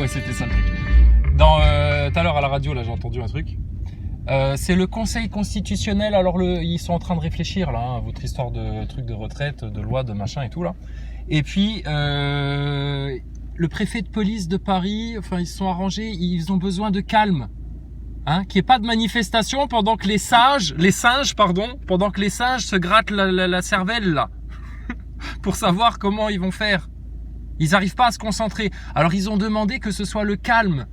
ouais, c'était ça le truc. Tout à l'heure à la radio, là, j'ai entendu un truc. C'est le Conseil constitutionnel. Alors, ils sont en train de réfléchir, là, à votre histoire de truc de retraite, de loi, de machin et tout, là. Et puis, le préfet de police de Paris, enfin, ils se sont arrangés, ils ont besoin de calme. Hein, qu'il n'y ait pas de manifestation pendant que les singes se grattent la cervelle, là. Pour savoir comment ils vont faire. Ils n'arrivent pas à se concentrer. Alors, ils ont demandé que ce soit le calme.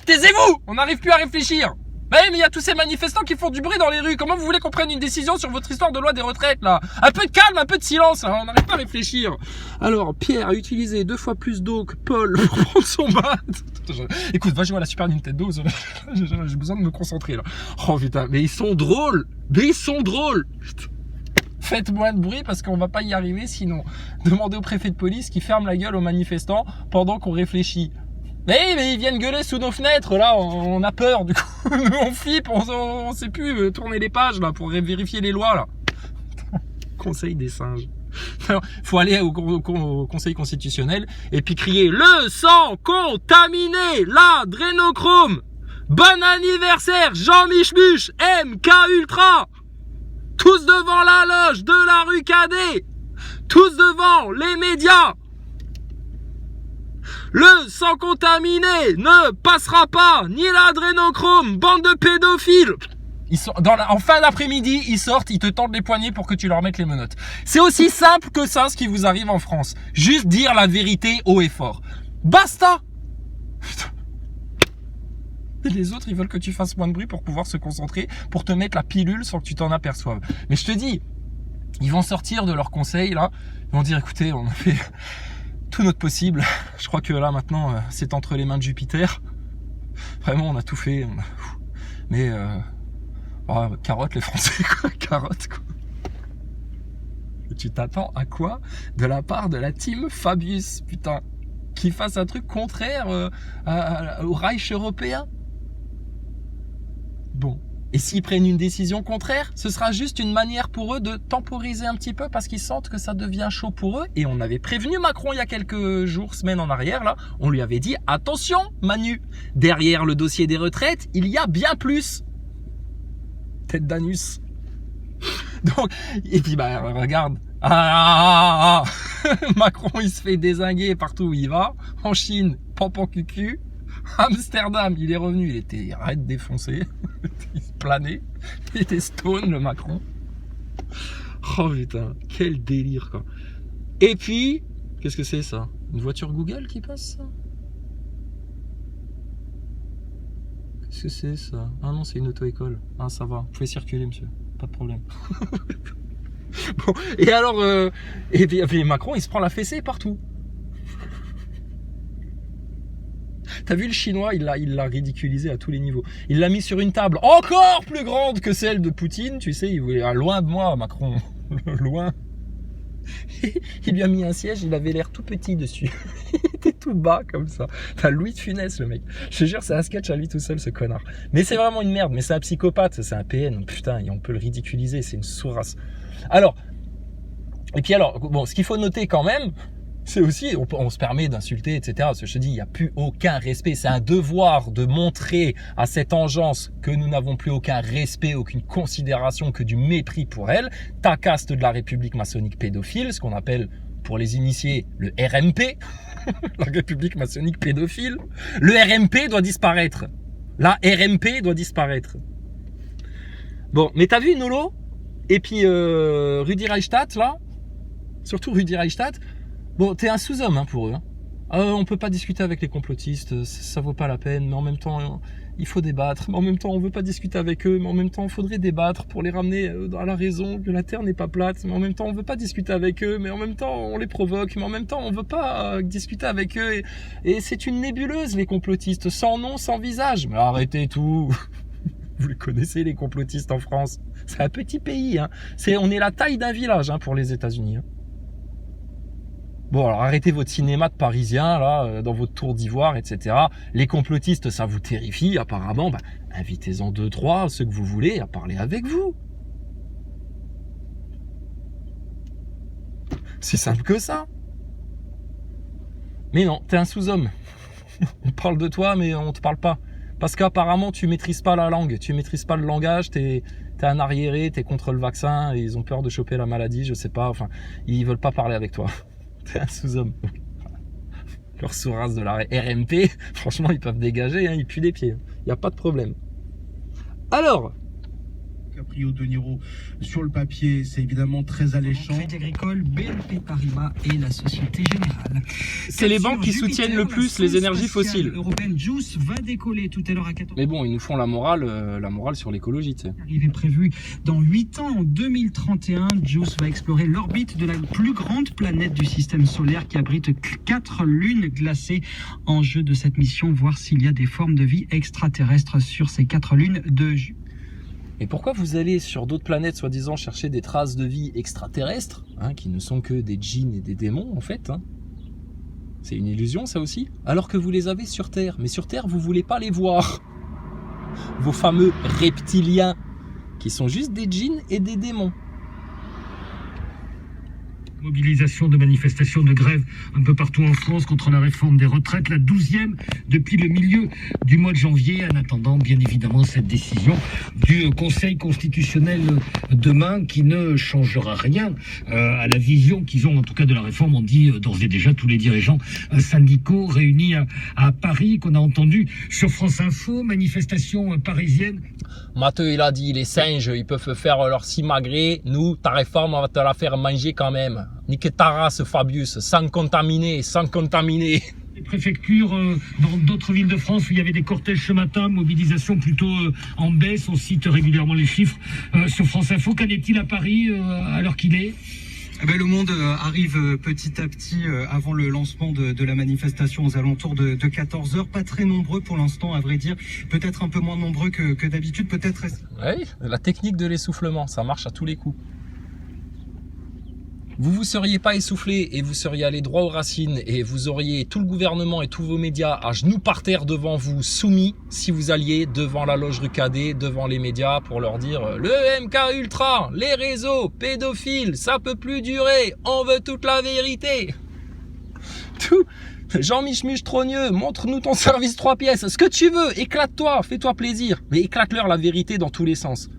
Taisez-vous! On n'arrive plus à réfléchir. Mais il y a tous ces manifestants qui font du bruit dans les rues. Comment vous voulez qu'on prenne une décision sur votre histoire de loi des retraites, là? Un peu de calme, un peu de silence, là. On n'arrive pas à réfléchir. Alors, Pierre a utilisé 2 fois plus d'eau que Paul pour prendre son bain. Écoute, va jouer à la Super Nintendo. J'ai besoin de me concentrer, là. Oh putain, mais ils sont drôles. Faites moins de bruit parce qu'on va pas y arriver sinon. Demandez au préfet de police qui ferme la gueule aux manifestants pendant qu'on réfléchit. Mais ils viennent gueuler sous nos fenêtres, là, on a peur, du coup, nous on flippe, on sait plus tourner les pages, là, pour vérifier les lois, là. Conseil des singes. Alors, faut aller au Conseil constitutionnel et puis crier « Le sang contaminé, l'adrénochrome, bon anniversaire, Jean Michmuche, MK Ultra, tous devant la loge de la rue Cadet, tous devant les médias. Le sang contaminé ne passera pas, ni l'adrénochrome, bande de pédophiles. » En fin d'après-midi, ils sortent, ils te tendent les poignets pour que tu leur mettes les menottes. C'est aussi simple que ça, ce qui vous arrive en France. Juste dire la vérité haut et fort. Basta. Et les autres, ils veulent que tu fasses moins de bruit pour pouvoir se concentrer, pour te mettre la pilule sans que tu t'en aperçoives. Mais je te dis, ils vont sortir de leur conseil, là. Ils vont dire, écoutez, on a fait tout notre possible. Je crois que là, maintenant, c'est entre les mains de Jupiter. Vraiment, on a tout fait. Mais, carotte les Français, quoi. Carotte, quoi. Et tu t'attends à quoi de la part de la team Fabius, putain, qui fasse un truc contraire au Reich européen? Bon. Et s'ils prennent une décision contraire, ce sera juste une manière pour eux de temporiser un petit peu parce qu'ils sentent que ça devient chaud pour eux. Et on avait prévenu Macron il y a quelques jours, semaines en arrière, là. On lui avait dit, attention, Manu, derrière le dossier des retraites, il y a bien plus. Tête d'anus. Donc, et puis, regarde. Macron, il se fait dézinguer partout où il va. En Chine, pampan cucu. Amsterdam, il est revenu, il était raide défoncé. Il se planait. Il était stone, le Macron. Oh putain, quel délire, quoi. Et puis, qu'est-ce que c'est ça? Une voiture Google qui passe, ça? Qu'est-ce que c'est ça? Ah non, c'est une auto-école. Ah, ça va, vous pouvez circuler, monsieur, pas de problème. Bon, et alors, et puis Macron, il se prend la fessée partout. T'as vu le chinois, il l'a ridiculisé à tous les niveaux. Il l'a mis sur une table encore plus grande que celle de Poutine, tu sais, il voulait loin de moi, Macron, loin. Il lui a mis un siège, il avait l'air tout petit dessus. Il était tout bas comme ça. T'as Louis de Funès, le mec. Je te jure, c'est un sketch à lui tout seul, ce connard. Mais c'est vraiment une merde, mais c'est un psychopathe, c'est un PN. Putain, et on peut le ridiculiser, c'est une sourasse. Alors, et puis alors, bon, ce qu'il faut noter quand même, c'est aussi, on se permet d'insulter, etc. Parce que je te dis, il n'y a plus aucun respect. C'est un devoir de montrer à cette engeance que nous n'avons plus aucun respect, aucune considération, que du mépris pour elle. Ta caste de la République maçonnique pédophile, ce qu'on appelle, pour les initiés, le RMP, la République maçonnique pédophile. Le RMP doit disparaître. La RMP doit disparaître. Bon, mais t'as vu Nolo? Et puis Rudi Reichstadt, là, surtout Rudi Reichstadt. Bon, t'es un sous-homme hein, pour eux. Hein. On peut pas discuter avec les complotistes, ça vaut pas la peine, mais en même temps, il faut débattre. Mais en même temps, on veut pas discuter avec eux, mais en même temps, il faudrait débattre pour les ramener à la raison, que la Terre n'est pas plate. Mais en même temps, on veut pas discuter avec eux, mais en même temps, on les provoque. Mais en même temps, on veut pas discuter avec eux. Et c'est une nébuleuse, les complotistes, sans nom, sans visage. Mais arrêtez tout. Vous les connaissez, les complotistes en France. C'est un petit pays. Hein. On est la taille d'un village hein, pour les États-Unis. Hein. Bon, alors arrêtez votre cinéma de parisien, là, dans votre tour d'ivoire, etc. Les complotistes, ça vous terrifie, apparemment. Invitez-en 2-3, ceux que vous voulez, à parler avec vous. C'est simple que ça. Mais non, t'es un sous-homme. On parle de toi, mais on te parle pas. Parce qu'apparemment, tu maîtrises pas la langue, tu maîtrises pas le langage, t'es un arriéré, t'es contre le vaccin, et ils ont peur de choper la maladie, je sais pas, enfin, ils veulent pas parler avec toi. T'es un sous-homme. Leur sous-race de la RMP, franchement, ils peuvent dégager, hein, ils puent des pieds. Il n'y a pas de problème. Alors, Caprio De Niro sur le papier, c'est évidemment très alléchant. Crédit Agricole, BNP Paribas et la Société Générale. C'est les banques qui soutiennent le plus les énergies fossiles. Européenne Juice va décoller tout à l'heure à 14h. Mais bon, ils nous font la morale sur l'écologie, tu sais. Arrivée prévue dans 8 ans, en 2031, Juice va explorer l'orbite de la plus grande planète du système solaire qui abrite 4 lunes glacées. Enjeu de cette mission, voir s'il y a des formes de vie extraterrestres sur ces 4 lunes de Jupiter. Et pourquoi vous allez sur d'autres planètes, soi-disant, chercher des traces de vie extraterrestres, hein, qui ne sont que des djinns et des démons, en fait, hein. C'est une illusion, ça aussi. Alors que vous les avez sur Terre. Mais sur Terre, vous voulez pas les voir. Vos fameux reptiliens, qui sont juste des djinns et des démons. Mobilisation de manifestations de grève un peu partout en France contre la réforme des retraites, la 12e depuis le milieu du mois de janvier, en attendant bien évidemment cette décision du Conseil constitutionnel demain qui ne changera rien à la vision qu'ils ont en tout cas de la réforme. On dit d'ores et déjà tous les dirigeants syndicaux réunis à Paris qu'on a entendu sur France Info, manifestation parisienne. Matteux, il a dit, les singes, ils peuvent faire leur simagrée. Nous, ta réforme, on va te la faire manger quand même. Nique ta race, Fabius, sans contaminer, sans contaminer. Les préfectures dans d'autres villes de France où il y avait des cortèges ce matin, mobilisation plutôt en baisse. On cite régulièrement les chiffres sur France Info. Qu'en est-il à Paris à l'heure qu'il est ? Le monde arrive petit à petit avant le lancement de la manifestation aux alentours de 14h. Pas très nombreux pour l'instant, à vrai dire. Peut-être un peu moins nombreux que d'habitude. Peut-être. Oui, la technique de l'essoufflement, ça marche à tous les coups. Vous seriez pas essoufflé et vous seriez allé droit aux racines et vous auriez tout le gouvernement et tous vos médias à genoux par terre devant vous, soumis, si vous alliez devant la loge Rucadé, devant les médias pour leur dire le MK Ultra, les réseaux, pédophiles, ça peut plus durer, on veut toute la vérité. Tout. Jean Michmuche Trogneux, montre-nous ton service 3 pièces, ce que tu veux, éclate-toi, fais-toi plaisir, mais éclate-leur la vérité dans tous les sens.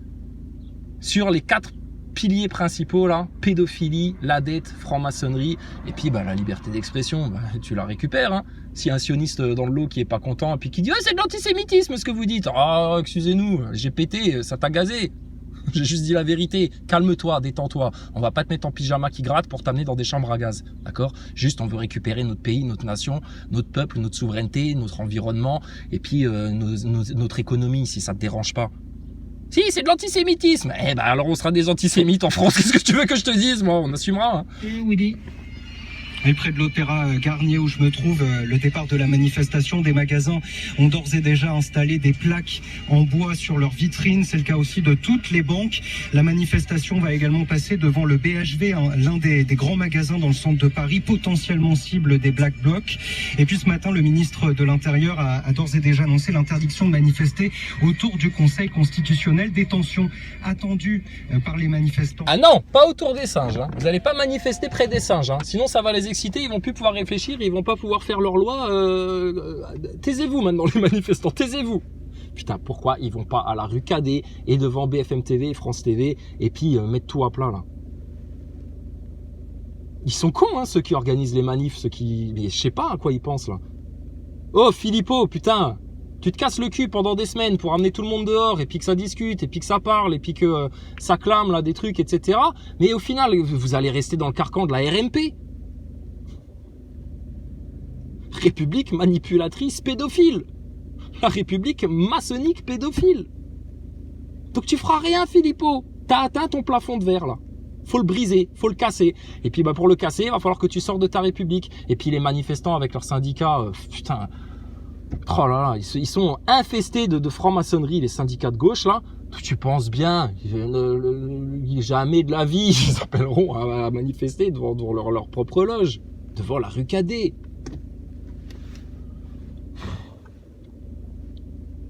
Sur les 4 piliers principaux là, pédophilie, la dette, franc-maçonnerie, et puis la liberté d'expression, tu la récupères. Hein. Si un sioniste dans le lot qui est pas content, et puis qui dit c'est de l'antisémitisme ce que vous dites, ah excusez-nous, j'ai pété, ça t'a gazé. J'ai juste dit la vérité, calme-toi, détends-toi. On va pas te mettre en pyjama qui gratte pour t'amener dans des chambres à gaz, d'accord? Juste on veut récupérer notre pays, notre nation, notre peuple, notre souveraineté, notre environnement, et puis notre économie, si ça te dérange pas. Si, c'est de l'antisémitisme. Alors on sera des antisémites en France. Qu'est-ce que tu veux que je te dise, moi? On assumera. Hein. Willy. Et près de l'Opéra Garnier où je me trouve, le départ de la manifestation, des magasins ont d'ores et déjà installé des plaques en bois sur leurs vitrines. C'est le cas aussi de toutes les banques. La manifestation va également passer devant le BHV, l'un des grands magasins dans le centre de Paris, potentiellement cible des Black Blocs. Et puis ce matin, le ministre de l'Intérieur a d'ores et déjà annoncé l'interdiction de manifester autour du Conseil constitutionnel. Des tensions attendues par les manifestants. Ah non, pas autour des singes. Hein. Vous n'allez pas manifester près des singes. Hein. Sinon, ça va les exciter. Ils vont plus pouvoir réfléchir. Ils vont pas pouvoir faire leur loi. Taisez-vous maintenant, les manifestants. Taisez-vous. Putain, pourquoi ils vont pas à la rue Cadet et devant BFM TV et France TV et puis mettre tout à plat là? Ils sont cons, hein, ceux qui organisent les manifs, ceux qui... Mais je sais pas à quoi ils pensent là. Oh, Philippot, putain, tu te casses le cul pendant des semaines pour amener tout le monde dehors et puis que ça discute et puis que ça parle et puis que ça clame là des trucs, etc. Mais au final, vous allez rester dans le carcan de la RMP. République manipulatrice pédophile. La République maçonnique pédophile. Donc tu feras rien, Philippot. T'as atteint ton plafond de verre là. Faut le briser, faut le casser. Et puis pour le casser, il va falloir que tu sors de ta République. Et puis les manifestants avec leurs syndicats, putain, oh là là, ils sont infestés de franc-maçonnerie, les syndicats de gauche là. Tu penses bien, jamais de la vie ils appelleront à manifester devant leur propre loge, devant la rue Cadet.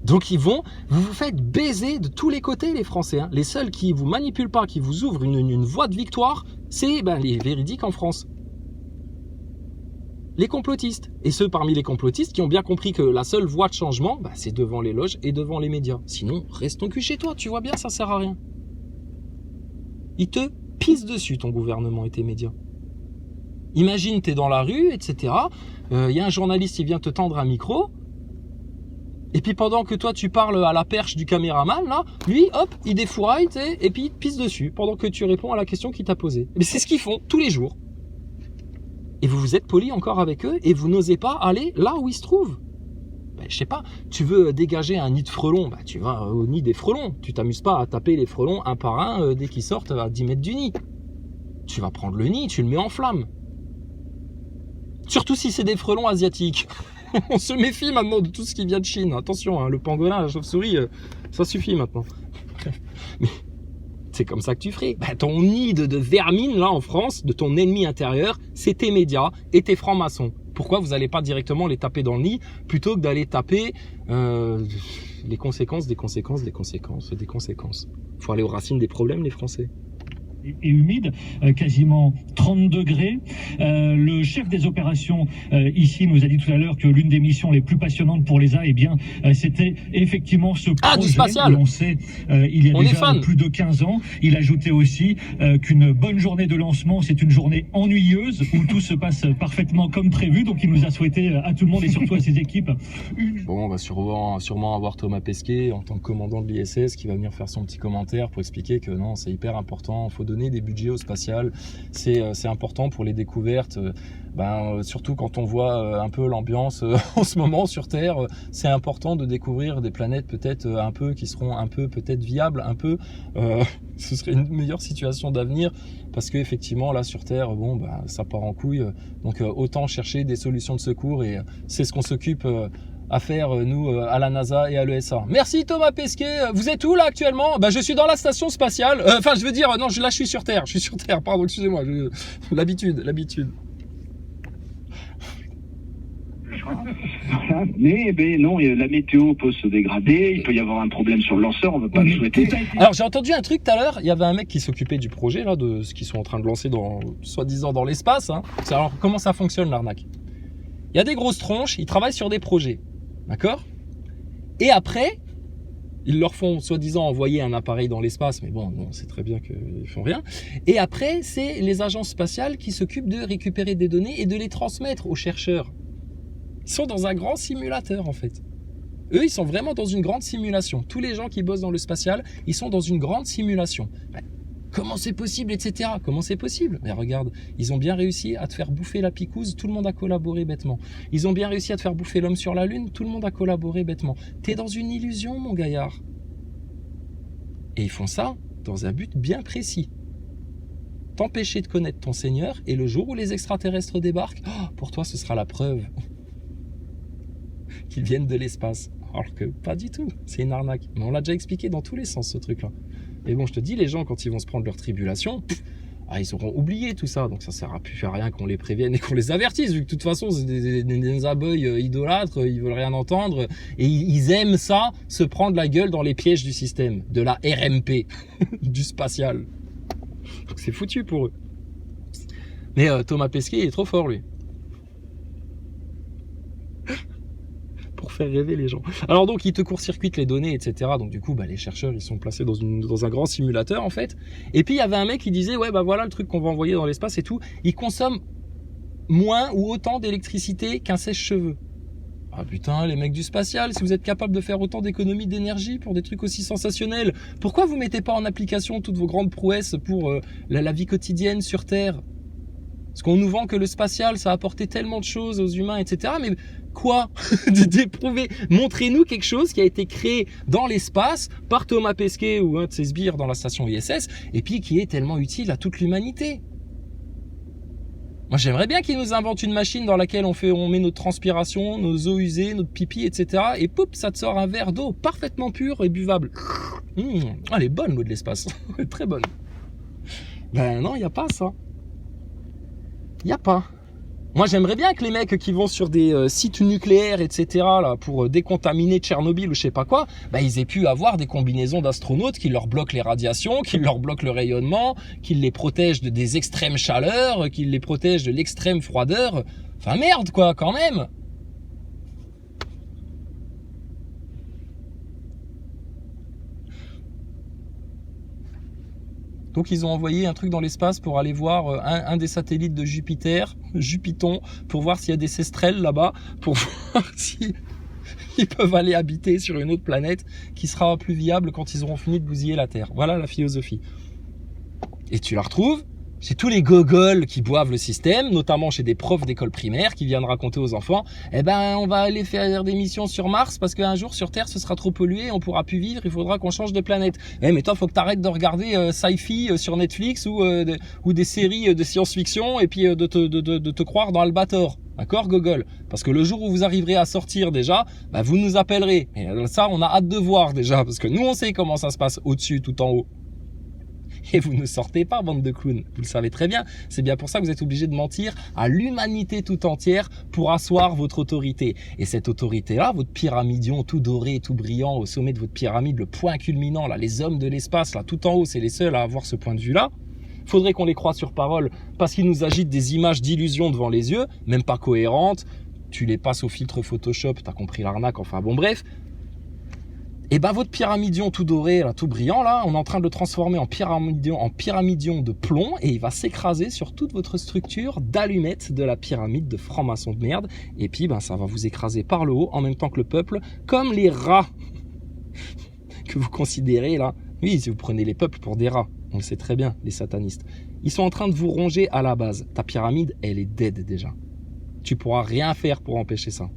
Donc vous vous faites baiser de tous les côtés les Français. Hein. Les seuls qui vous manipulent pas, qui vous ouvrent une voie de victoire, c'est les véridiques en France. Les complotistes. Et ceux parmi les complotistes qui ont bien compris que la seule voie de changement, bah, c'est devant les loges et devant les médias. Sinon, reste ton cul chez toi, tu vois bien, ça sert à rien. Ils te pissent dessus, ton gouvernement et tes médias. Imagine, t'es dans la rue, etc. Y a un journaliste qui vient te tendre un micro. Et puis pendant que toi tu parles à la perche du caméraman, là, lui, hop, il défouraille, et puis il te pisse dessus pendant que tu réponds à la question qu'il t'a posée. Mais c'est ce qu'ils font tous les jours. Et vous êtes poli encore avec eux et vous n'osez pas aller là où ils se trouvent. Ben, je sais pas, tu veux dégager un nid de frelons, ben, tu vas au nid des frelons. Tu t'amuses pas à taper les frelons un par un dès qu'ils sortent à 10 mètres du nid. Tu vas prendre le nid, tu le mets en flamme. Surtout si c'est des frelons asiatiques. On se méfie maintenant de tout ce qui vient de Chine. Attention, hein, le pangolin, la chauve-souris, ça suffit maintenant. Mais c'est comme ça que tu ferais. Bah, ton nid de vermine, là, en France, de ton ennemi intérieur, c'est tes médias et tes francs-maçons. Pourquoi vous n'allez pas directement les taper dans le nid plutôt que d'aller taper les conséquences des conséquences des conséquences des conséquences. Il faut aller aux racines des problèmes, les Français. Et humide, quasiment 30 degrés. Le chef des opérations ici nous a dit tout à l'heure que l'une des missions les plus passionnantes pour l'ESA, eh bien, c'était effectivement ce projet du spatial. lancé il y a déjà plus de 15 ans. Il ajoutait aussi qu'une bonne journée de lancement, c'est une journée ennuyeuse où tout se passe parfaitement comme prévu. Donc il nous a souhaité à tout le monde et surtout à ses équipes. Bon, on va sûrement avoir Thomas Pesquet en tant que commandant de l'ISS qui va venir faire son petit commentaire pour expliquer que non, c'est hyper important, il faut donner des budgets au spatial, c'est important pour les découvertes, surtout quand on voit un peu l'ambiance en ce moment sur Terre, c'est important de découvrir des planètes peut-être un peu qui seront un peu peut-être viables, un peu ce serait une meilleure situation d'avenir parce que effectivement là sur Terre ça part en couille, donc autant chercher des solutions de secours et c'est ce qu'on s'occupe à faire nous à la NASA et à l'ESA. Merci Thomas Pesquet. Vous êtes où là actuellement? Je suis dans la station spatiale. Enfin je veux dire non, là je suis sur Terre. Je suis sur Terre. Pardon, excusez-moi. L'habitude. Mais non, la météo peut se dégrader, il peut y avoir un problème sur le lanceur, on ne veut pas le souhaiter. Alors j'ai entendu un truc tout à l'heure, il y avait un mec qui s'occupait du projet là, de ce qu'ils sont en train de lancer soi-disant dans l'espace. Hein. Alors comment ça fonctionne l'arnaque? Il y a des grosses tronches, ils travaillent sur des projets, d'accord? Et après, ils leur font soi-disant envoyer un appareil dans l'espace, mais bon, on sait très bien qu'ils font rien. Et après, c'est les agences spatiales qui s'occupent de récupérer des données et de les transmettre aux chercheurs. Ils sont dans un grand simulateur en fait. Eux, ils sont vraiment dans une grande simulation. Tous les gens qui bossent dans le spatial, ils sont dans une grande simulation. Comment c'est possible, etc. Comment c'est possible? Mais regarde, ils ont bien réussi à te faire bouffer la picouse, tout le monde a collaboré bêtement. Ils ont bien réussi à te faire bouffer l'homme sur la Lune, tout le monde a collaboré bêtement. T'es dans une illusion, mon gaillard. Et ils font ça dans un but bien précis. T'empêcher de connaître ton Seigneur, et le jour où les extraterrestres débarquent, pour toi, ce sera la preuve qu'ils viennent de l'espace. Alors que pas du tout, c'est une arnaque. Mais on l'a déjà expliqué dans tous les sens, ce truc-là. Mais bon, je te dis, les gens, quand ils vont se prendre leur tribulation, ils auront oublié tout ça. Donc ça sert à plus à rien qu'on les prévienne et qu'on les avertisse, vu que de toute façon, c'est des aboys idolâtres, ils veulent rien entendre. Et ils aiment ça, se prendre la gueule dans les pièges du système, de la RMP, du spatial. Donc c'est foutu pour eux. Mais Thomas Pesquet, il est trop fort, lui. Pour faire rêver les gens. Alors donc, ils te court-circuitent les données, etc. Donc du coup, les chercheurs, ils sont placés dans un grand simulateur, en fait. Et puis, il y avait un mec qui disait, ouais, voilà le truc qu'on va envoyer dans l'espace et tout. Il consomme moins ou autant d'électricité qu'un sèche-cheveux. Ah putain, les mecs du spatial, si vous êtes capable de faire autant d'économies d'énergie pour des trucs aussi sensationnels, pourquoi vous mettez pas en application toutes vos grandes prouesses pour la vie quotidienne sur Terre? Parce qu'on nous vend que le spatial, ça a apporté tellement de choses aux humains, etc. Mais quoi? D'éprouver. Montrez-nous quelque chose qui a été créé dans l'espace par Thomas Pesquet ou un de ses sbires dans la station ISS, et puis qui est tellement utile à toute l'humanité. Moi, j'aimerais bien qu'ils nous inventent une machine dans laquelle on met notre transpiration, nos eaux usées, notre pipi, etc. Et poup, ça te sort un verre d'eau parfaitement pur et buvable. Elle est bonne, l'eau de l'espace. Très bonne. Non, il n'y a pas ça. Il n'y a pas. Moi, j'aimerais bien que les mecs qui vont sur des sites nucléaires, etc., là, pour décontaminer Tchernobyl ou je sais pas quoi, ils aient pu avoir des combinaisons d'astronautes qui leur bloquent les radiations, qui leur bloquent le rayonnement, qui les protègent des extrêmes chaleurs, qui les protègent de l'extrême froideur. Enfin merde quoi, quand même. Donc ils ont envoyé un truc dans l'espace pour aller voir un des satellites de Jupiter, Jupiton, pour voir s'il y a des sestrelles là-bas, pour voir si ils peuvent aller habiter sur une autre planète qui sera plus viable quand ils auront fini de bousiller la Terre. Voilà la philosophie. Et tu la retrouves chez tous les gogols qui boivent le système, notamment chez des profs d'école primaire qui viennent raconter aux enfants, eh ben on va aller faire des missions sur Mars parce qu'un jour sur Terre ce sera trop pollué, on pourra plus vivre, il faudra qu'on change de planète. Eh mais toi faut que t'arrêtes de regarder sci-fi sur Netflix ou des séries de science-fiction et puis de te croire dans Albator. D'accord, gogol? Parce que le jour où vous arriverez à sortir déjà, bah, vous nous appellerez. Et ça, on a hâte de voir déjà, parce que nous, on sait comment ça se passe au-dessus, tout en haut. Et vous ne sortez pas, bande de clowns. Vous le savez très bien. C'est bien pour ça que vous êtes obligés de mentir à l'humanité tout entière pour asseoir votre autorité. Et cette autorité-là, votre pyramidion tout doré, tout brillant, au sommet de votre pyramide, le point culminant, là, les hommes de l'espace, là, tout en haut, c'est les seuls à avoir ce point de vue-là. Faudrait qu'on les croie sur parole parce qu'ils nous agitent des images d'illusions devant les yeux, même pas cohérentes. Tu les passes au filtre Photoshop, t'as compris l'arnaque, enfin bon bref. Et ben votre pyramidion tout doré, là, tout brillant, là, on est en train de le transformer en pyramidion de plomb et il va s'écraser sur toute votre structure d'allumettes de la pyramide de francs-maçons de merde. Et puis ben ça va vous écraser par le haut en même temps que le peuple, comme les rats que vous considérez là. Oui, si vous prenez les peuples pour des rats. On le sait très bien, les satanistes. Ils sont en train de vous ronger à la base. Ta pyramide, elle est dead déjà. Tu pourras rien faire pour empêcher ça.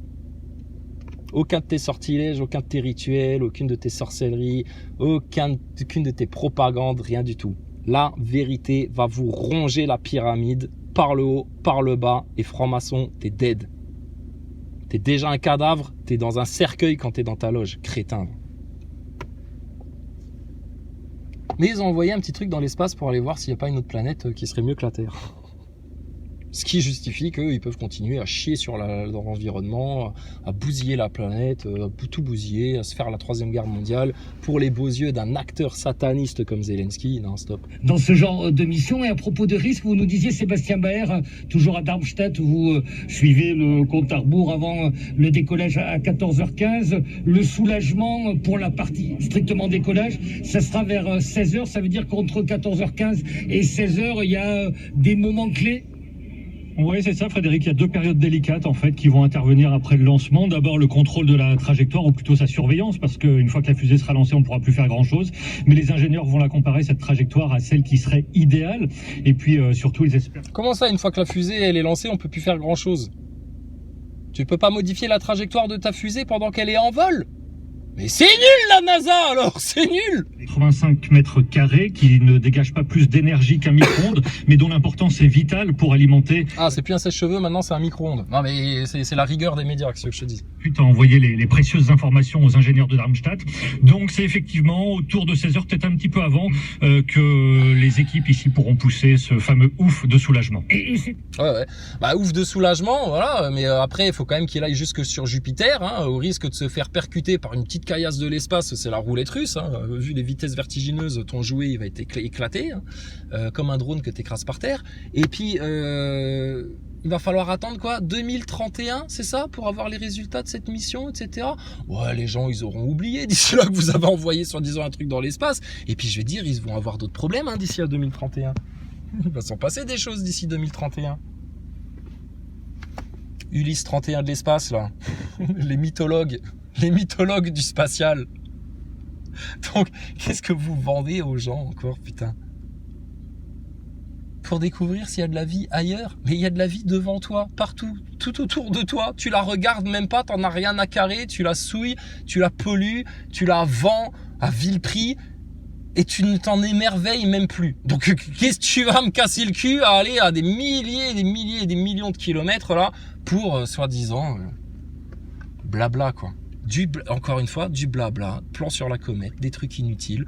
Aucun de tes sortilèges, aucun de tes rituels, aucune de tes sorcelleries, aucune de tes propagandes, rien du tout. La vérité va vous ronger la pyramide par le haut, par le bas. Et franc-maçon, t'es dead. T'es déjà un cadavre, t'es dans un cercueil quand t'es dans ta loge. Crétin. Mais ils ont envoyé un petit truc dans l'espace pour aller voir s'il n'y a pas une autre planète qui serait mieux que la Terre. Ce qui justifie qu'ils peuvent continuer à chier sur leur environnement, à bousiller la planète, à tout bousiller, à se faire la 3e guerre mondiale pour les beaux yeux d'un acteur sataniste comme Zelensky. Non, stop. Dans ce genre de mission, et à propos de risque, vous nous disiez, Sébastien Baer, toujours à Darmstadt, vous suivez le compte à rebours avant le décollage à 14h15. Le soulagement pour la partie strictement décollage, ça sera vers 16h. Ça veut dire qu'entre 14h15 et 16h, il y a des moments clés. Oui, c'est ça, Frédéric. Il y a 2 périodes délicates en fait qui vont intervenir après le lancement. D'abord, le contrôle de la trajectoire, ou plutôt sa surveillance, parce qu'une fois que la fusée sera lancée, on ne pourra plus faire grand-chose. Mais les ingénieurs vont la comparer, cette trajectoire, à celle qui serait idéale. Et puis, surtout, ils espèrent... Comment ça, une fois que la fusée elle est lancée, on ne peut plus faire grand-chose? Tu ne peux pas modifier la trajectoire de ta fusée pendant qu'elle est en vol? Mais c'est nul la NASA alors, c'est nul! 85 mètres carrés qui ne dégagent pas plus d'énergie qu'un micro-ondes, mais dont l'importance est vitale pour alimenter... Ah, c'est plus un sèche-cheveux, maintenant c'est un micro-ondes. Non mais c'est la rigueur des médias, c'est ce que je te dis. Tu as envoyé les précieuses informations aux ingénieurs de Darmstadt. Donc c'est effectivement autour de 16h, peut-être un petit peu avant, que les équipes ici pourront pousser ce fameux ouf de soulagement. Ouais. Bah ouf de soulagement, voilà. Mais après, il faut quand même qu'il aille jusque sur Jupiter, hein, au risque de se faire percuter par une petite caillasse de l'espace. C'est la roulette russe, hein. Vu les vitesses vertigineuses, ton jouet il va être éclaté, hein, comme un drone que t'écrases par terre. Et puis il va falloir attendre quoi, 2031, c'est ça, pour avoir les résultats de cette mission, etc. Ouais, les gens ils auront oublié d'ici là que vous avez envoyé soi-disant un truc dans l'espace. Et puis je vais dire, ils vont avoir d'autres problèmes, hein, d'ici à 2031. Il va s'en passer des choses d'ici 2031. Ulysse 31 de l'espace là, les mythologues du spatial. Donc, qu'est-ce que vous vendez aux gens encore, putain? Pour découvrir s'il y a de la vie ailleurs? Mais il y a de la vie devant toi, partout, tout autour de toi. Tu la regardes même pas, t'en as rien à carrer, tu la souilles, tu la pollues, tu la vends à vil prix et tu ne t'en émerveilles même plus. Donc, qu'est-ce que tu vas me casser le cul à aller à des milliers, des millions de kilomètres là pour, soi-disant, blabla quoi. Encore une fois, du blabla, plan sur la comète, des trucs inutiles.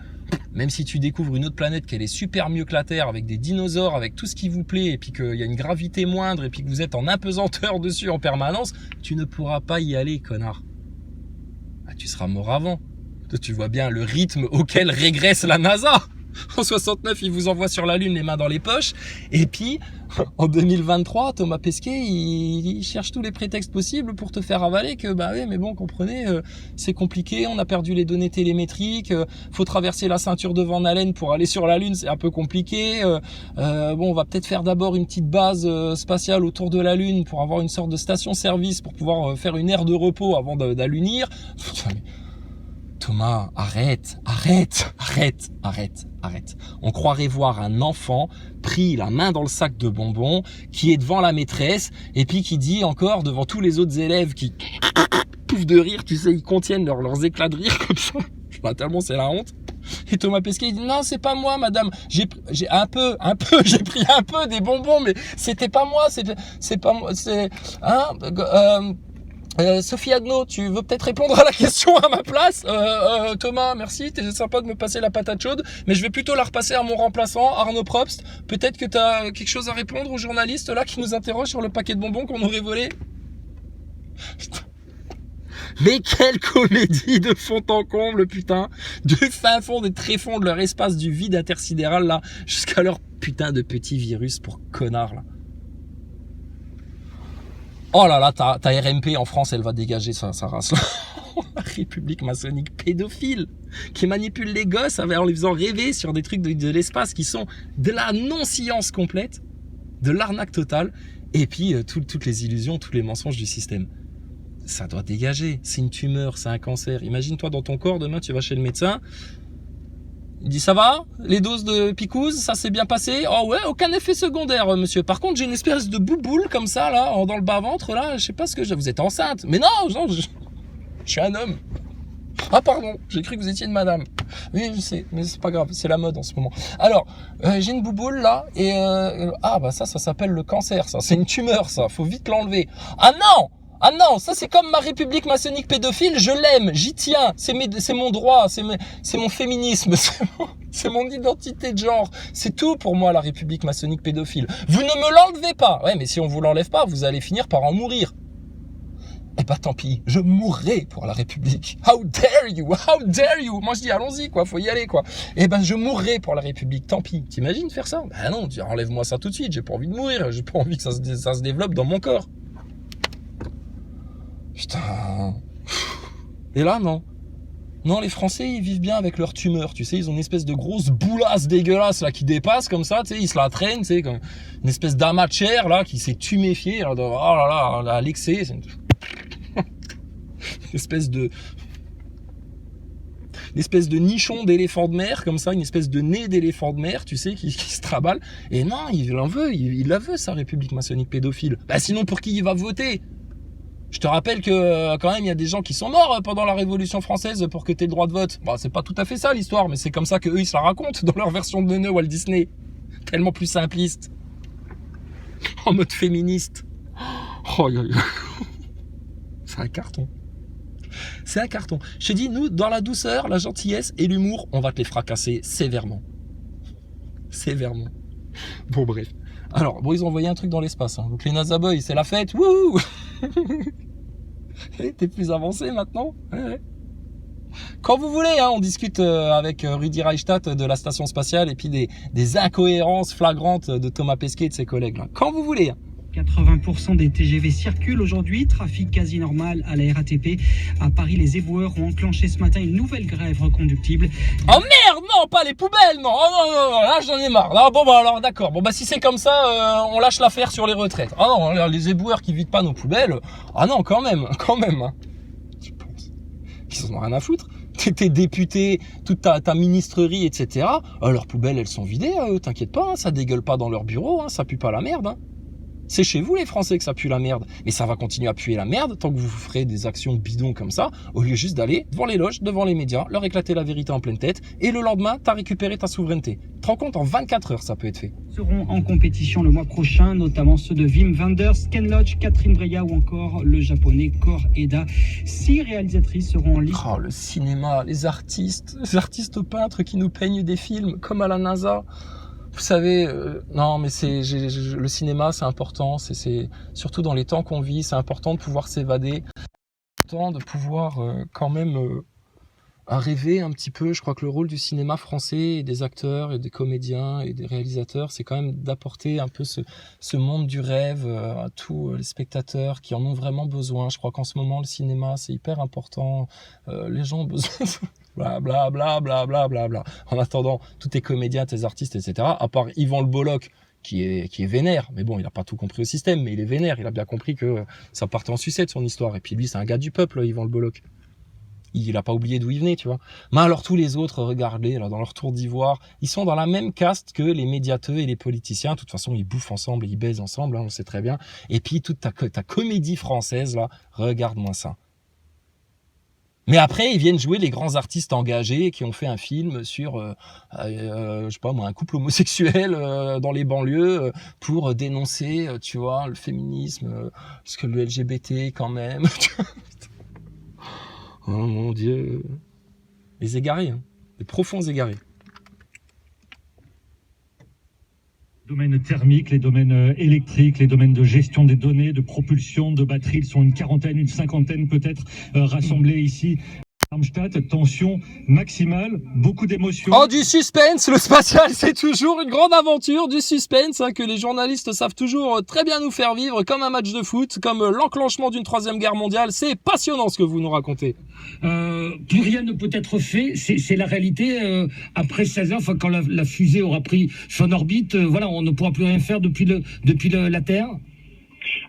Même si tu découvres une autre planète qu'elle est super mieux que la Terre, avec des dinosaures, avec tout ce qui vous plaît, et puis qu'il y a une gravité moindre, et puis que vous êtes en apesanteur dessus en permanence, tu ne pourras pas y aller, connard. Ah, tu seras mort avant. Tu vois bien le rythme auquel régresse la NASA. En 69, ils vous envoient sur la Lune les mains dans les poches, et puis En 2023, Thomas Pesquet, il cherche tous les prétextes possibles pour te faire avaler que, bah oui, mais bon, comprenez, c'est compliqué, on a perdu les données télémétriques, faut traverser la ceinture de Van Allen pour aller sur la Lune, c'est un peu compliqué, bon, on va peut-être faire d'abord une petite base spatiale autour de la Lune pour avoir une sorte de station-service pour pouvoir faire une aire de repos avant d'allunir. Thomas, arrête. On croirait voir un enfant pris la main dans le sac de bonbons, qui est devant la maîtresse, et puis qui dit encore devant tous les autres élèves qui pouffent de rire, tu sais, ils contiennent leurs éclats de rire comme ça. Tellement c'est la honte. Et Thomas Pesquet, il dit, non, c'est pas moi, madame. J'ai pris un peu des bonbons, mais c'était pas moi, c'est pas moi, c'est, Sophie Adno, tu veux peut-être répondre à la question à ma place? Thomas, merci, t'es sympa de me passer la patate chaude, mais je vais plutôt la repasser à mon remplaçant, Arnaud Probst. Peut-être que t'as quelque chose à répondre aux journalistes là qui nous interrogent sur le paquet de bonbons qu'on aurait volé. Mais quelle comédie de fond en comble, putain, du fin fond des tréfonds de leur espace du vide intersidéral là, jusqu'à leur putain de petit virus pour connards là. Oh là là, ta RMP en France, elle va dégager sa race là. La République maçonnique pédophile qui manipule les gosses en les faisant rêver sur des trucs de l'espace qui sont de la non-science complète, de l'arnaque totale, et puis toutes les illusions, tous les mensonges du système. Ça doit dégager, c'est une tumeur, c'est un cancer. Imagine-toi dans ton corps, demain tu vas chez le médecin, il dit ça va, les doses de picouse, ça s'est bien passé? Oh ouais, aucun effet secondaire monsieur. Par contre j'ai une espèce de bouboule comme ça là, dans le bas-ventre là, je sais pas ce que j'ai. Vous êtes enceinte? Mais non, je suis un homme. Ah pardon, j'ai cru que vous étiez une madame. Oui je sais, mais c'est pas grave, c'est la mode en ce moment. Alors, j'ai une bouboule là, et ah bah ça s'appelle le cancer, ça, c'est une tumeur ça, faut vite l'enlever. Ah non! Ah non, ça c'est comme ma République maçonnique pédophile, je l'aime, j'y tiens, c'est mon droit, c'est mon féminisme, c'est mon identité de genre, c'est tout pour moi la République maçonnique pédophile. Vous ne me l'enlevez pas. Ouais, mais si on vous l'enlève pas, vous allez finir par en mourir. Eh ben tant pis, je mourrai pour la République. How dare you? How dare you? Moi je dis allons-y quoi, faut y aller quoi. Eh ben je mourrai pour la République, tant pis. T'imagines faire ça? Ben non, enlève-moi ça tout de suite, j'ai pas envie de mourir, j'ai pas envie que ça se développe dans mon corps. Putain. Et là, non. Non, les Français, ils vivent bien avec leur tumeur, tu sais, ils ont une espèce de grosse boulasse dégueulasse, là, qui dépasse, comme ça, tu sais, ils se la traînent, tu sais, comme une espèce d'amas de chair, là, qui s'est tuméfié, là, oh là là, à l'excès, c'est une espèce de nichon d'éléphant de mer, comme ça, une espèce de nez d'éléphant de mer, tu sais, qui se traballe. Et non, il en veut, il la veut, sa République maçonnique pédophile. Bah, sinon, pour qui il va voter? Je te rappelle que quand même il y a des gens qui sont morts pendant la Révolution française pour que tu aies le droit de vote. Bon, c'est pas tout à fait ça l'histoire, mais c'est comme ça que eux ils se la racontent dans leur version de Neuneu Walt Disney. Tellement plus simpliste. En mode féministe. Oh, c'est un carton. C'est un carton. Je te dis, nous, dans la douceur, la gentillesse et l'humour, on va te les fracasser sévèrement. Sévèrement. Bon, bref. Alors, bon, ils ont envoyé un truc dans l'espace. Hein. Donc les NASA Boys, c'est la fête. Wouhou. T'es plus avancé maintenant. Ouais. Quand vous voulez, hein, on discute avec Rudi Reichstadt de la station spatiale et puis des incohérences flagrantes de Thomas Pesquet et de ses collègues. Là. Quand vous voulez. Hein. 80% des TGV circulent aujourd'hui, trafic quasi normal à la RATP. À Paris, les éboueurs ont enclenché ce matin une nouvelle grève reconductible. Oh merde, non, pas les poubelles, non, oh non, là j'en ai marre. Là, bon bah alors d'accord, bon bah si c'est comme ça, on lâche l'affaire sur les retraites. Ah non, les éboueurs qui vident pas nos poubelles, ah non, quand même. Hein. Je pense qu'ils en ont rien à foutre. Tes députés, toute ta ministrerie, etc. Leurs poubelles, elles sont vidées, t'inquiète pas, hein, ça dégueule pas dans leur bureau, hein, ça pue pas la merde. Hein. C'est chez vous les Français que ça pue la merde. Mais ça va continuer à puer la merde tant que vous ferez des actions bidons comme ça, au lieu juste d'aller devant les loges, devant les médias, leur éclater la vérité en pleine tête, et le lendemain, t'as récupéré ta souveraineté. Tu te rends compte, en 24 heures, ça peut être fait. Seront en compétition le mois prochain, notamment ceux de Wim Wenders, Ken Loach, Catherine Breillat ou encore le japonais Kor Eda. 6 réalisatrices seront en lice. Oh, le cinéma, les artistes peintres qui nous peignent des films, comme à la NASA. Vous savez, non, mais le cinéma, c'est important. C'est surtout dans les temps qu'on vit, c'est important de pouvoir s'évader, de pouvoir quand même à rêver un petit peu. Je crois que le rôle du cinéma français et des acteurs et des comédiens et des réalisateurs, c'est quand même d'apporter un peu ce monde du rêve à tous les spectateurs qui en ont vraiment besoin. Je crois qu'en ce moment, le cinéma, c'est hyper important. Les gens ont besoin de... bla bla bla bla bla bla bla. En attendant, tous tes comédiens, tes artistes, etc., à part Yvan Le Bolloc, qui est vénère, mais bon, il a pas tout compris au système, mais il est vénère, il a bien compris que ça partait en sucette son histoire, et puis lui, c'est un gars du peuple, Yvan Le Bolloc. Il a pas oublié d'où il venait, tu vois. Mais alors tous les autres, regardez, là, dans leur tour d'ivoire, ils sont dans la même caste que les médiateurs et les politiciens. De toute façon, ils bouffent ensemble, ils baisent ensemble, hein, on le sait très bien. Et puis toute ta comédie française, là, regarde-moi ça. Mais après, ils viennent jouer les grands artistes engagés qui ont fait un film sur, je sais pas moi, un couple homosexuel dans les banlieues pour dénoncer, tu vois, le féminisme, parce que le LGBT quand même. Oh mon Dieu. Les égarés, hein. Les profonds égarés. Les domaines thermiques, les domaines électriques, les domaines de gestion des données, de propulsion, de batterie, ils sont une quarantaine, une cinquantaine peut-être rassemblés ici. Darmstadt, tension maximale, beaucoup d'émotions. Oh, du suspense. Le spatial, c'est toujours une grande aventure, du suspense, hein, que les journalistes savent toujours très bien nous faire vivre, comme un match de foot, comme l'enclenchement d'une 3e guerre mondiale. C'est passionnant ce que vous nous racontez. Plus rien ne peut être fait, c'est la réalité. Après 16 heures, enfin, quand la fusée aura pris son orbite, voilà, on ne pourra plus rien faire depuis la Terre.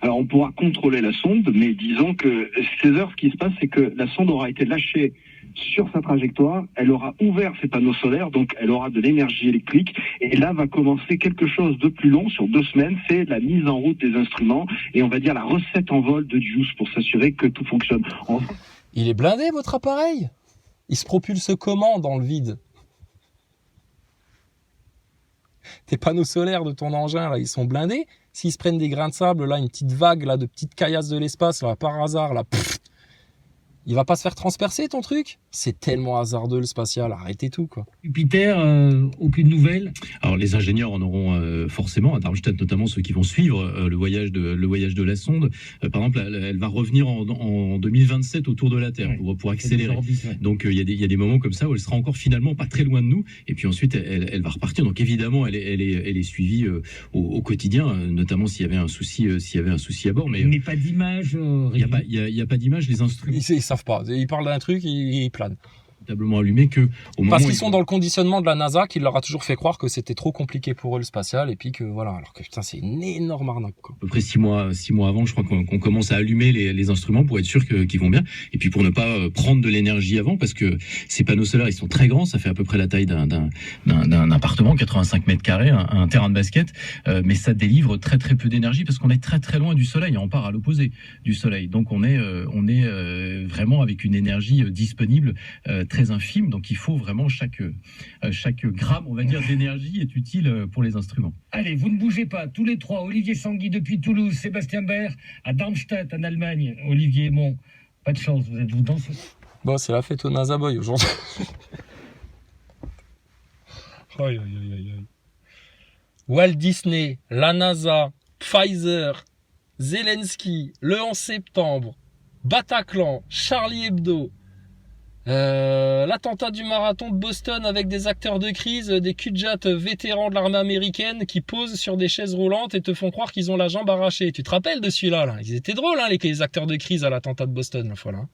Alors on pourra contrôler la sonde, mais disons que ces heures, ce qui se passe, c'est que la sonde aura été lâchée sur sa trajectoire, elle aura ouvert ses panneaux solaires, donc elle aura de l'énergie électrique, et là va commencer quelque chose de plus long, sur 2 semaines, c'est la mise en route des instruments, et on va dire la recette en vol de Juice pour s'assurer que tout fonctionne. Il est blindé, votre appareil? Il se propulse comment dans le vide? Tes panneaux solaires de ton engin, là, ils sont blindés? S'ils se prennent des grains de sable, là, une petite vague, là, de petites caillasses de l'espace, là, par hasard, là, il va pas se faire transpercer, ton truc? C'est tellement hasardeux, le spatial. Arrêtez tout, quoi. Jupiter, aucune nouvelle? Alors les ingénieurs en auront forcément, à Darmstadt notamment, ceux qui vont suivre le voyage de la sonde. Par exemple, elle va revenir en 2027 autour de la Terre, ouais, pour accélérer. Orbites, ouais. Donc il y a des moments comme ça où elle sera encore finalement pas très loin de nous, et puis ensuite elle va repartir. Donc évidemment elle est suivie au quotidien, notamment s'il y avait un souci à bord. Mais pas d'image. Il y a pas d'image. Les instruments. Ils savent pas. Ils parlent d'un truc, ils planent. Véritablement allumé que au moment parce qu'ils sont dans le conditionnement de la NASA qui leur a toujours fait croire que c'était trop compliqué pour eux le spatial, et puis que voilà, alors que putain, c'est une énorme arnaque, quoi. À peu près 6 mois avant, je crois qu'on commence à allumer les instruments pour être sûr qu'ils vont bien, et puis pour ne pas prendre de l'énergie avant, parce que ces panneaux solaires, ils sont très grands, ça fait à peu près la taille d'un appartement, 85 mètres carrés, un terrain de basket, mais ça délivre très très peu d'énergie parce qu'on est très très loin du soleil, on part à l'opposé du soleil, donc on est vraiment avec une énergie disponible très infime, donc il faut vraiment chaque gramme, on va dire, d'énergie est utile pour les instruments. Allez, vous ne bougez pas, tous les trois, Olivier Sanguy depuis Toulouse, Sébastien Baer à Darmstadt en Allemagne. Olivier, bon, pas de chance, vous dansez. Bon, c'est la fête au NASA Boy aujourd'hui. Aïe, aïe, aïe, aïe. Walt Disney, la NASA, Pfizer, Zelensky, le 11 septembre, Bataclan, Charlie Hebdo, l'attentat du marathon de Boston avec des acteurs de crise, des cul-de-jatte vétérans de l'armée américaine qui posent sur des chaises roulantes et te font croire qu'ils ont la jambe arrachée. Tu te rappelles de celui-là, là? Ils étaient drôles, hein, les acteurs de crise à l'attentat de Boston, la fois là.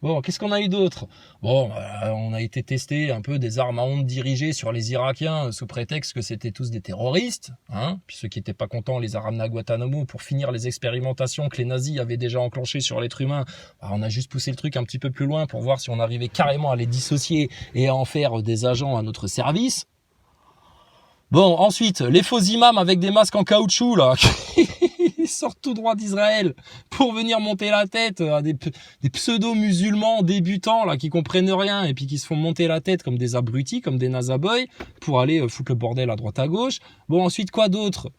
Bon, qu'est-ce qu'on a eu d'autre? Bon, on a été testé un peu des armes à ondes dirigées sur les Irakiens sous prétexte que c'était tous des terroristes, hein. Puis ceux qui étaient pas contents, on les a ramenés à Guantanamo pour finir les expérimentations que les nazis avaient déjà enclenchées sur l'être humain. Alors, on a juste poussé le truc un petit peu plus loin pour voir si on arrivait carrément à les dissocier et à en faire des agents à notre service. Bon, ensuite, les faux imams avec des masques en caoutchouc, là, ils sortent tout droit d'Israël pour venir monter la tête à des pseudo-musulmans débutants, là, qui comprennent rien et puis qui se font monter la tête comme des abrutis, comme des nazaboys, pour aller foutre le bordel à droite à gauche. Bon, ensuite, quoi d'autre?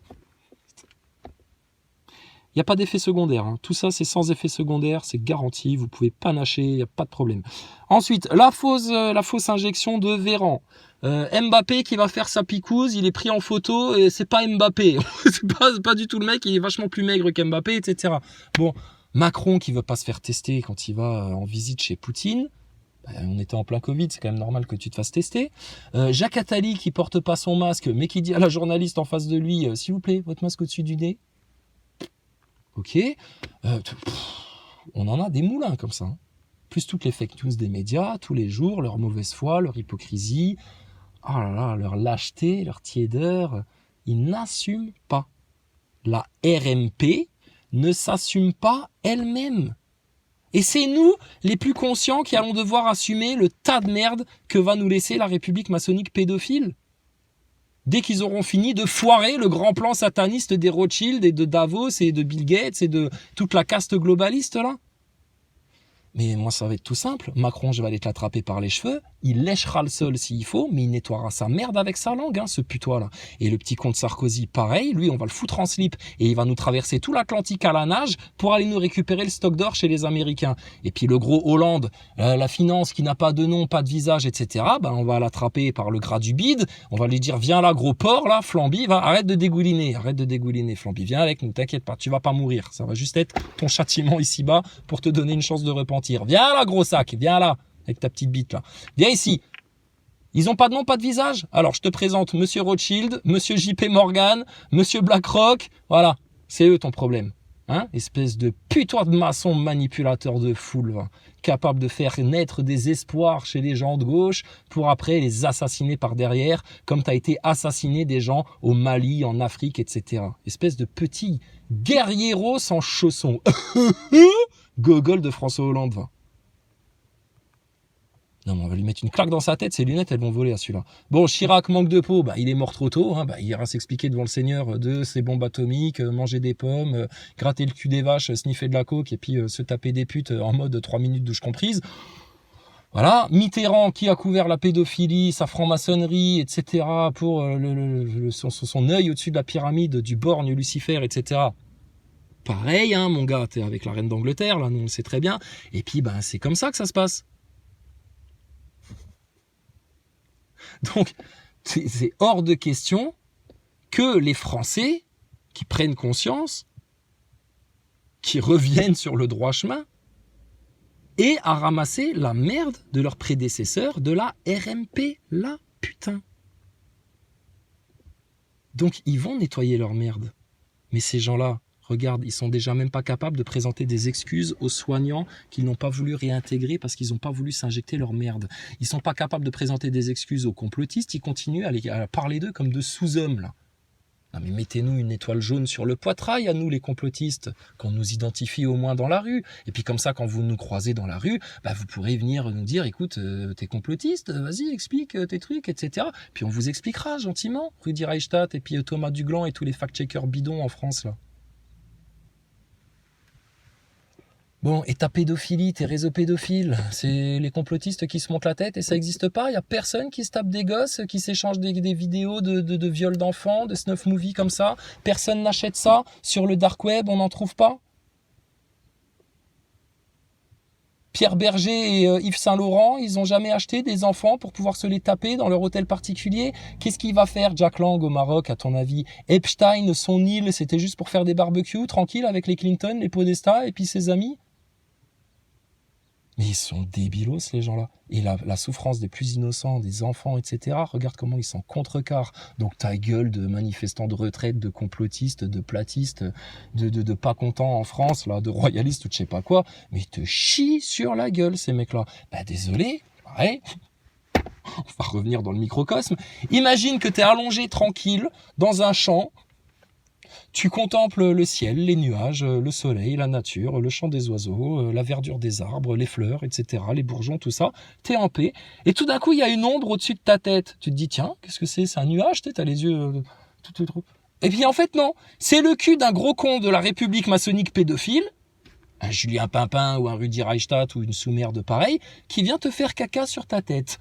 Il n'y a pas d'effet secondaire, hein. Tout ça, c'est sans effet secondaire, c'est garanti, vous pouvez panacher, il n'y a pas de problème. Ensuite, la fausse injection de Véran. Mbappé qui va faire sa picouse, il est pris en photo et c'est pas Mbappé. c'est pas du tout le mec, il est vachement plus maigre qu'Mbappé, etc. Bon, Macron qui veut pas se faire tester quand il va en visite chez Poutine. On était en plein Covid, c'est quand même normal que tu te fasses tester. Jacques Attali qui porte pas son masque, mais qui dit à la journaliste en face de lui, s'il vous plaît, votre masque au-dessus du nez. Ok. On en a des moulins comme ça. Hein. Plus toutes les fake news des médias, tous les jours, leur mauvaise foi, leur hypocrisie, oh là là, leur lâcheté, leur tiédeur. Ils n'assument pas. La RMP ne s'assume pas elle-même. Et c'est nous, les plus conscients, qui allons devoir assumer le tas de merde que va nous laisser la République maçonnique pédophile. Dès qu'ils auront fini de foirer le grand plan sataniste des Rothschild et de Davos et de Bill Gates et de toute la caste globaliste là. Mais moi, ça va être tout simple. Macron, je vais aller te l'attraper par les cheveux. Il lèchera le sol s'il faut, mais il nettoiera sa merde avec sa langue, hein, ce putois-là. Et le petit comte Sarkozy, pareil. Lui, on va le foutre en slip et il va nous traverser tout l'Atlantique à la nage pour aller nous récupérer le stock d'or chez les Américains. Et puis le gros Hollande, la finance qui n'a pas de nom, pas de visage, etc. Ben, on va l'attraper par le gras du bide. On va lui dire, viens là, gros porc, là, Flamby, arrête de dégouliner, Flamby. Viens avec nous, t'inquiète pas, tu vas pas mourir. Ça va juste être ton châtiment ici-bas pour te donner une chance de repentir. Viens là, gros sac, viens là, avec ta petite bite là. Viens ici. Ils ont pas de nom, pas de visage. Alors, je te présente Monsieur Rothschild, Monsieur JP Morgan, Monsieur BlackRock. Voilà, c'est eux ton problème. Hein, espèce de putois de maçon manipulateur de foule, hein, capable de faire naître des espoirs chez les gens de gauche pour après les assassiner par derrière, comme tu as été assassiné des gens au Mali, en Afrique, etc. Espèce de petit guerriero sans chaussons. Gogol de François Hollande, va. Non, mais on va lui mettre une claque dans sa tête, ses lunettes, elles vont voler à celui-là. Bon, Chirac manque de peau, il est mort trop tôt, hein, il ira s'expliquer devant le Seigneur de ses bombes atomiques, manger des pommes, gratter le cul des vaches, sniffer de la coke et puis se taper des putes en mode 3 minutes douche comprise. Voilà, Mitterrand qui a couvert la pédophilie, sa franc-maçonnerie, etc. pour son œil au-dessus de la pyramide du borgne Lucifer, etc. Pareil, hein, mon gars, t'es avec la reine d'Angleterre, là, nous on le sait très bien. Et puis, c'est comme ça que ça se passe. Donc, c'est hors de question que les Français qui prennent conscience, qui reviennent sur le droit chemin, aient à ramasser la merde de leurs prédécesseurs de la RMP, là, putain. Donc, ils vont nettoyer leur merde. Mais ces gens-là, regarde, ils sont déjà même pas capables de présenter des excuses aux soignants qu'ils n'ont pas voulu réintégrer parce qu'ils n'ont pas voulu s'injecter leur merde. Ils sont pas capables de présenter des excuses aux complotistes, ils continuent à parler d'eux comme de sous-hommes, là. Non mais mettez-nous une étoile jaune sur le poitrail à nous les complotistes, qu'on nous identifie au moins dans la rue. Et puis comme ça, quand vous nous croisez dans la rue, vous pourrez venir nous dire, écoute, t'es complotiste, vas-y, explique tes trucs, etc. Puis on vous expliquera gentiment, Rudi Reichstadt et puis Thomas Duglan et tous les fact-checkers bidons en France, là. Bon, et ta pédophilie, tes réseaux pédophiles, c'est les complotistes qui se montent la tête et ça n'existe pas. Il n'y a personne qui se tape des gosses, qui s'échange des vidéos de viols d'enfants, de snuff movies comme ça. Personne n'achète ça. Sur le dark web, on n'en trouve pas. Pierre Berger et Yves Saint-Laurent, ils n'ont jamais acheté des enfants pour pouvoir se les taper dans leur hôtel particulier. Qu'est-ce qu'il va faire, Jack Lang, au Maroc, à ton avis? Epstein, son île, c'était juste pour faire des barbecues, tranquille, avec les Clinton, les Podesta et puis ses amis? Mais ils sont débilos, les gens-là. Et la souffrance des plus innocents, des enfants, etc., regarde comment ils s'en contrecarrent. Donc ta gueule de manifestants de retraite, de complotistes, de platistes, de pas contents en France, là, de royalistes ou de je sais pas quoi, mais ils te chient sur la gueule, ces mecs-là. Désolé, pareil. On va revenir dans le microcosme. Imagine que t'es allongé tranquille dans un champ. Tu contemples le ciel, les nuages, le soleil, la nature, le chant des oiseaux, la verdure des arbres, les fleurs, etc., les bourgeons, tout ça. T'es en paix. Et tout d'un coup, il y a une ombre au-dessus de ta tête. Tu te dis, tiens, qu'est-ce que c'est? C'est un nuage? T'as les yeux tout. Et puis en fait, non. C'est le cul d'un gros con de la République maçonnique pédophile, un Julien Pimpin ou un Rudi Reichstadt ou une sous-merde pareil, qui vient te faire caca sur ta tête.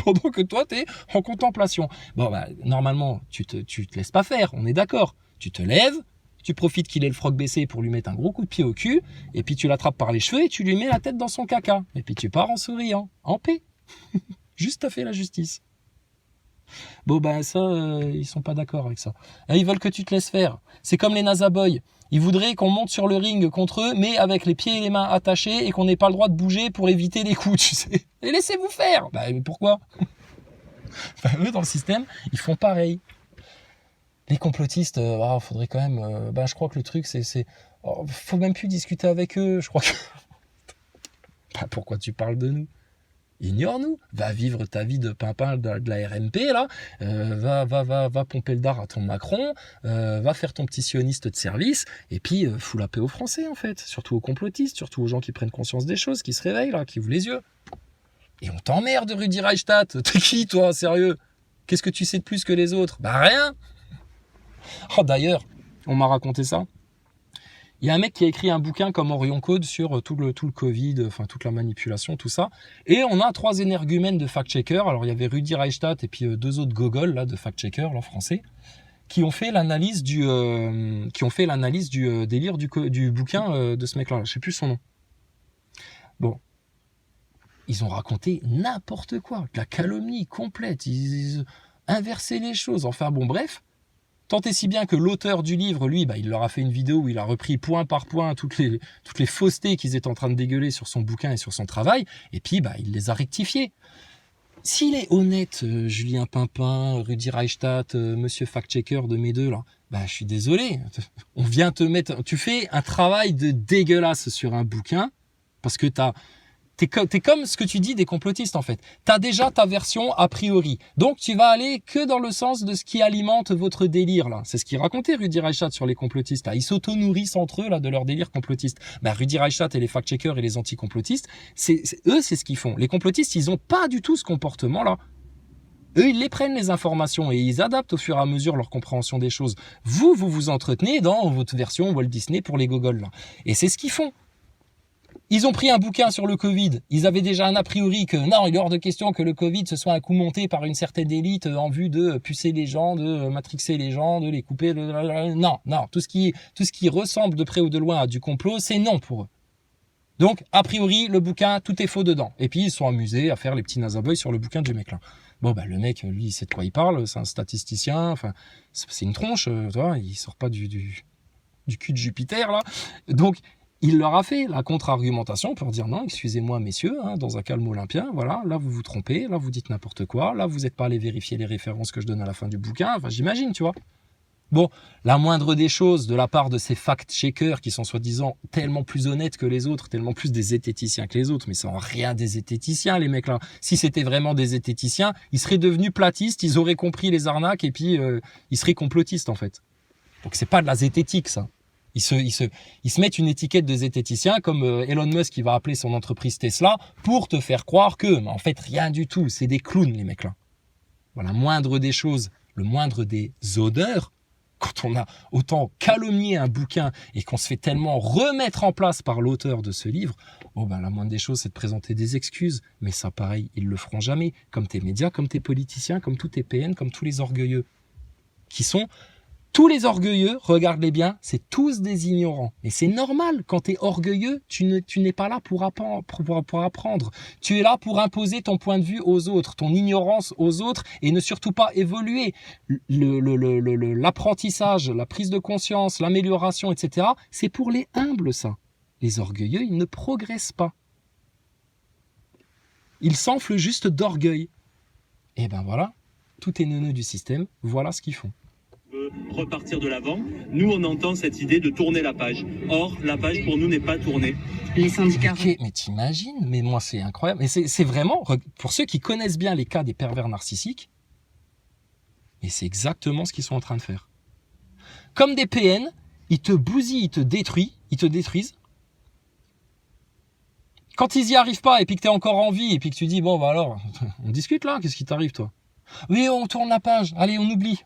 Pendant que toi, t'es en contemplation. Bon, normalement, tu te laisses pas faire, on est d'accord. Tu te lèves, tu profites qu'il ait le froc baissé pour lui mettre un gros coup de pied au cul, et puis tu l'attrapes par les cheveux et tu lui mets la tête dans son caca. Et puis tu pars en souriant, en paix. Juste t'as fait la justice. Bon ça, ils sont pas d'accord avec ça. Ils veulent que tu te laisses faire. C'est comme les NASA Boys. Ils voudraient qu'on monte sur le ring contre eux, mais avec les pieds et les mains attachés et qu'on n'ait pas le droit de bouger pour éviter les coups, tu sais. Et laissez-vous faire. Bah, mais pourquoi? Eux, dans le système, ils font pareil. Les complotistes, faudrait quand même... je crois que le truc, faut même plus discuter avec eux. Je crois que... pourquoi tu parles de nous? Ignore-nous. Va vivre ta vie de pimpin de la RMP, là. Va pomper le dard à ton Macron. Va faire ton petit sioniste de service. Et puis, fous la paix aux Français, en fait. Surtout aux complotistes, surtout aux gens qui prennent conscience des choses, qui se réveillent, là, qui ouvrent les yeux. Et on t'emmerde, Rudi Reichstadt. T'es qui, toi, sérieux? Qu'est-ce que tu sais de plus que les autres? Bah, rien. Oh, d'ailleurs, on m'a raconté ça. Il y a un mec qui a écrit un bouquin comme Orion Code sur tout le Covid, enfin toute la manipulation, tout ça. Et on a 3 énergumènes de fact-checkers. Alors il y avait Rudi Reichstadt et puis 2 autres gogoles là, de fact-checkers là, français, qui ont fait l'analyse du délire du bouquin de ce mec-là. Je sais plus son nom. Bon. Ils ont raconté n'importe quoi, de la calomnie complète. Ils inversaient les choses. Enfin bon, bref. Tant et si bien que l'auteur du livre, lui, il leur a fait une vidéo où il a repris point par point toutes les faussetés qu'ils étaient en train de dégueuler sur son bouquin et sur son travail, et puis il les a rectifiés. S'il est honnête, Julien Pimpin, Rudi Reichstadt, Monsieur Fact-Checker de mes deux, là, je suis désolé. On vient te mettre... Tu fais un travail de dégueulasse sur un bouquin, parce que t'es comme ce que tu dis des complotistes, en fait. T'as déjà ta version a priori. Donc, tu vas aller que dans le sens de ce qui alimente votre délire, là. C'est ce qu'il racontait, Rudi Reichstadt, sur les complotistes, là. Ils s'auto-nourrissent entre eux, là, de leur délire complotiste. Rudi Reichstadt et les fact-checkers et les anti-complotistes, eux, c'est ce qu'ils font. Les complotistes, ils ont pas du tout ce comportement-là. Eux, ils les prennent, les informations, et ils adaptent au fur et à mesure leur compréhension des choses. Vous vous entretenez dans votre version Walt Disney pour les gogoles, là. Et c'est ce qu'ils font. Ils ont pris un bouquin sur le Covid. Ils avaient déjà un a priori que non, il est hors de question que le Covid ce soit un coup monté par une certaine élite en vue de pucer les gens, de matrixer les gens, de les couper. Non. Tout ce qui ressemble de près ou de loin à du complot, c'est non pour eux. Donc, a priori, le bouquin, tout est faux dedans. Et puis, ils sont amusés à faire les petits nazaboys sur le bouquin du mec là. Bon, le mec, lui, il sait de quoi il parle. C'est un statisticien. Enfin, c'est une tronche, tu vois. Il sort pas du cul de Jupiter, là. Donc, il leur a fait la contre-argumentation pour dire non, excusez-moi messieurs, dans un calme olympien, voilà, là vous vous trompez, là vous dites n'importe quoi, là vous n'êtes pas allé vérifier les références que je donne à la fin du bouquin, enfin j'imagine, tu vois. Bon, la moindre des choses de la part de ces fact-checkers qui sont soi-disant tellement plus honnêtes que les autres, tellement plus des zététiciens que les autres, mais c'est en rien des zététiciens les mecs là. Si c'était vraiment des zététiciens, ils seraient devenus platistes, ils auraient compris les arnaques et puis ils seraient complotistes en fait. Donc c'est pas de la zététique ça. Ils se mettent une étiquette de zététicien comme Elon Musk qui va appeler son entreprise Tesla pour te faire croire que, mais en fait rien du tout, c'est des clowns les mecs là. Voilà, moindre des choses, le moindre des odeurs, quand on a autant calomnié un bouquin et qu'on se fait tellement remettre en place par l'auteur de ce livre, la moindre des choses c'est de présenter des excuses, mais ça pareil, ils le feront jamais, comme tes médias, comme tes politiciens, comme tous tes PN, comme tous les orgueilleux, qui sont... Tous les orgueilleux, regarde-les bien, c'est tous des ignorants. Et c'est normal, quand tu es orgueilleux, tu n'es pas là pour apprendre. Tu es là pour imposer ton point de vue aux autres, ton ignorance aux autres, et ne surtout pas évoluer. L'apprentissage, la prise de conscience, l'amélioration, etc., c'est pour les humbles, ça. Les orgueilleux, ils ne progressent pas. Ils s'enflent juste d'orgueil. Et voilà, tout est neuneux du système, voilà ce qu'ils font. Repartir de l'avant, nous on entend cette idée de tourner la page. Or, la page pour nous n'est pas tournée. Les syndicats... Mais t'imagines, mais moi c'est incroyable. Mais c'est vraiment, pour ceux qui connaissent bien les cas des pervers narcissiques, mais c'est exactement ce qu'ils sont en train de faire. Comme des PN, ils te bousillent, ils te détruisent. Quand ils y arrivent pas et puis que t'es encore en vie et puis que tu dis, alors, on discute là, qu'est-ce qui t'arrive toi ? Oui, on tourne la page. Allez, on oublie.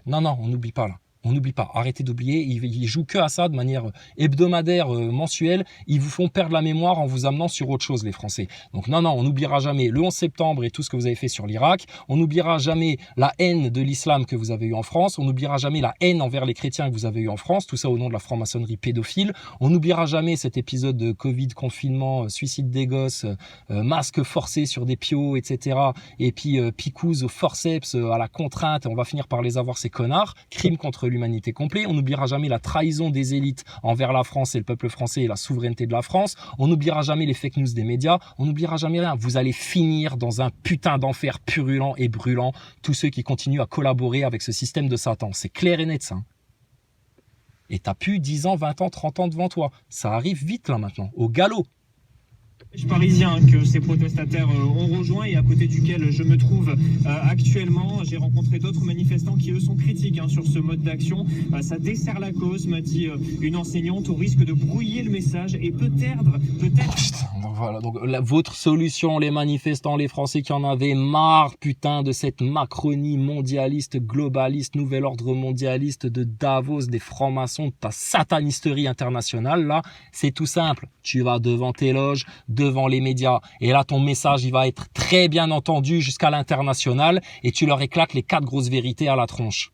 Non, on n'oublie pas là. On n'oublie pas. Arrêtez d'oublier. Ils jouent que à ça de manière hebdomadaire, mensuelle. Ils vous font perdre la mémoire en vous amenant sur autre chose, les Français. Donc non, on n'oubliera jamais le 11 septembre et tout ce que vous avez fait sur l'Irak. On n'oubliera jamais la haine de l'islam que vous avez eue en France. On n'oubliera jamais la haine envers les chrétiens que vous avez eue en France. Tout ça au nom de la franc-maçonnerie pédophile. On n'oubliera jamais cet épisode de Covid, confinement, suicide des gosses, masque forcé sur des pios, etc. Et puis picouse au forceps, à la contrainte. Et on va finir par les avoir, ces connards. Crime contre l'humanité complet. On n'oubliera jamais la trahison des élites envers la France et le peuple français et la souveraineté de la France. On n'oubliera jamais les fake news des médias. On n'oubliera jamais rien. Vous allez finir dans un putain d'enfer purulent et brûlant, tous ceux qui continuent à collaborer avec ce système de Satan. C'est clair et net, ça. Et t'as plus 10 ans, 20 ans, 30 ans devant toi. Ça arrive vite, là, maintenant, au galop. Parisien que ces protestataires ont rejoint et à côté duquel je me trouve actuellement. J'ai rencontré d'autres manifestants qui eux sont critiques sur ce mode d'action. Ça dessert la cause, m'a dit une enseignante, au risque de brouiller le message et peut-être... Donc voilà, donc votre solution, les manifestants, les Français qui en avaient marre, putain, de cette Macronie mondialiste, globaliste, nouvel ordre mondialiste de Davos, des francs-maçons, de ta satanisterie internationale, là, c'est tout simple. Tu vas devant tes loges, devant les médias, et là, ton message, il va être très bien entendu jusqu'à l'international, et tu leur éclates les 4 grosses vérités à la tronche.